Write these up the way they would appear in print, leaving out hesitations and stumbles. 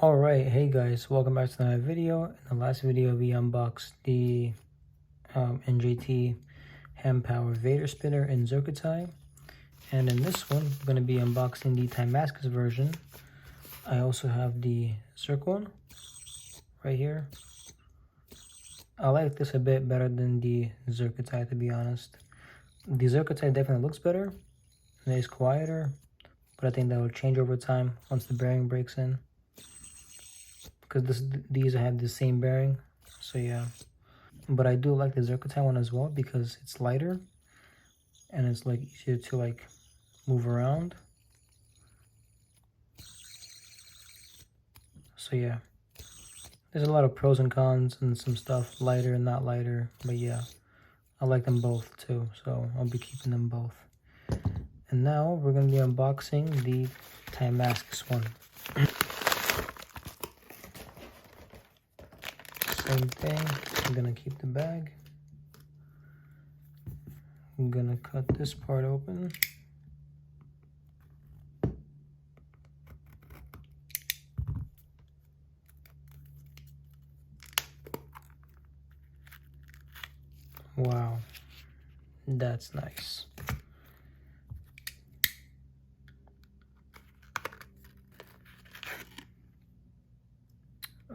Alright, hey guys, welcome back to another video. In the last video we unboxed the NJT hand power Vader spinner in Zerkatai, and in this one I'm going to be unboxing the Timascus version. I also have the Zircon right here. I like this a bit better than the Zerkatai, to be honest. The Zerkatai definitely looks better and it's quieter, but I think that will change over time once the bearing breaks in. Because these have the same bearing, so yeah. But I do like the Zerkatai one as well because it's lighter and it's like easier to like move around. So yeah, there's a lot of pros and cons and some stuff lighter and not lighter, but yeah, I like them both too, so I'll be keeping them both. And now we're gonna be unboxing the Timascus one. Same thing, I'm gonna keep the bag. I'm gonna cut this part open. Wow, that's nice.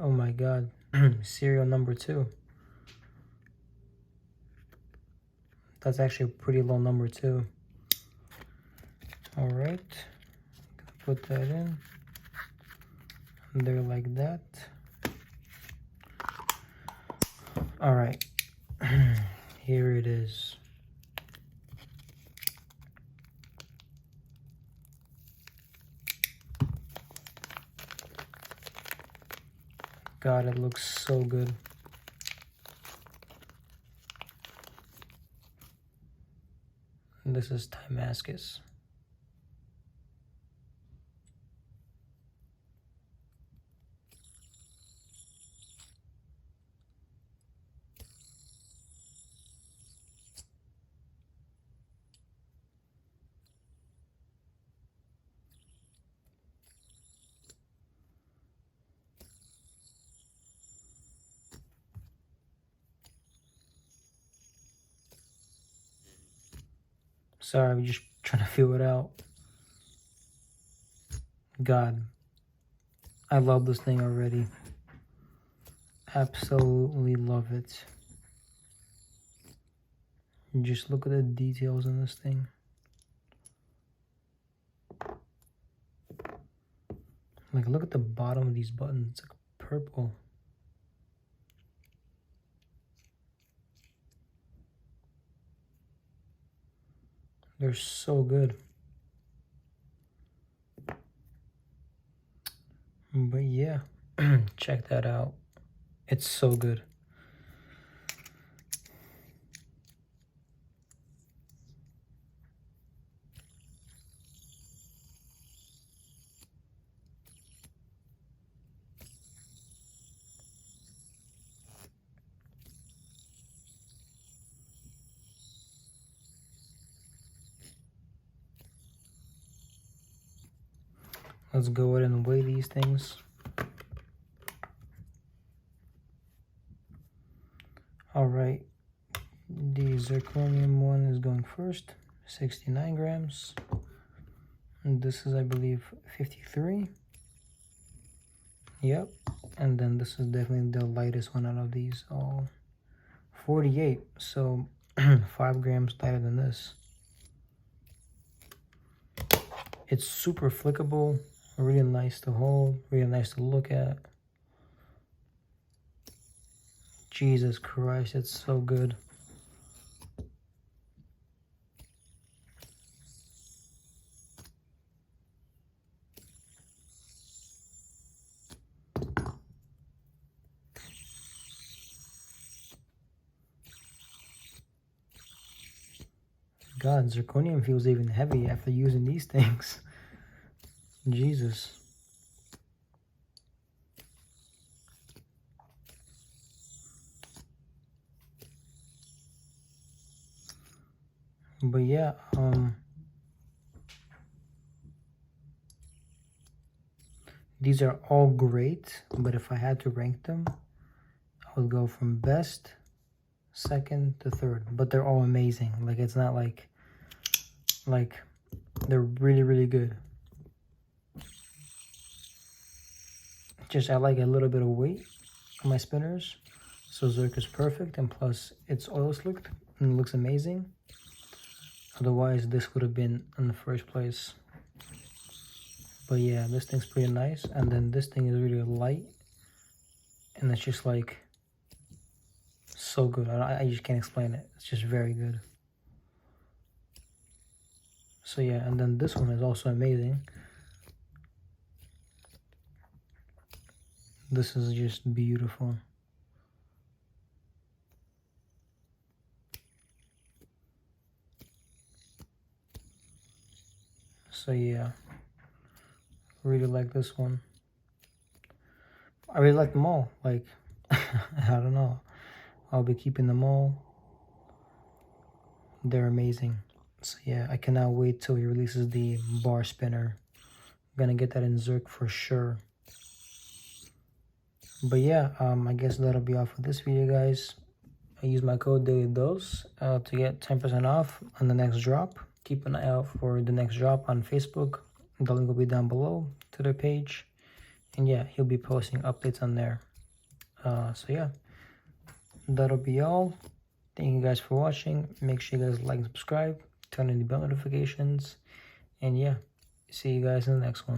Oh my god, serial number 2. That's actually a pretty low number too. Alright, put that in there like that. Alright, here it is. God, it looks so good. And this is Timascus. Sorry, I'm just trying to feel it out. God, I love this thing already. Absolutely love it. Just look at the details in this thing. Like, look at the bottom of these buttons. It's like purple. They're so good. But yeah, check that out. It's so good. Let's go ahead and weigh these things. Alright, the zirconium one is going first, 69 grams. And this is, I believe, 53. Yep. And then this is definitely the lightest one out of these all. 48, so 5 grams lighter than this. It's super flickable, really nice to hold, really nice to look at. Jesus Christ, it's so good. God, zirconium feels even heavy after using these things. Jesus. But yeah, the these are all great, but if I had to rank them, I would go from best, second to third. But they're all amazing. Like, it's not like they're really, really good. Just I like a little bit of weight on my spinners. So Zerk is perfect, and plus it's oil slicked and it looks amazing. Otherwise this would have been in the first place. But yeah, this thing's pretty nice. And then this thing is really light, and it's just like so good. I just can't explain it. It's just very good. So yeah, and then this one is also amazing. This is just beautiful. So yeah, really like this one. I really like them all. Like, I don't know. I'll be keeping them all. They're amazing. So yeah, I cannot wait till he releases the bar spinner. I'm gonna get that in Zerk for sure. But yeah, I guess that'll be all for this video, guys. I use my code DailyDose to get 10% off on the next drop. Keep an eye out for the next drop on Facebook. The link will be down below to their page. And yeah, he'll be posting updates on there. So yeah, that'll be all. Thank you guys for watching. Make sure you guys like and subscribe. Turn on the bell notifications. And yeah, see you guys in the next one.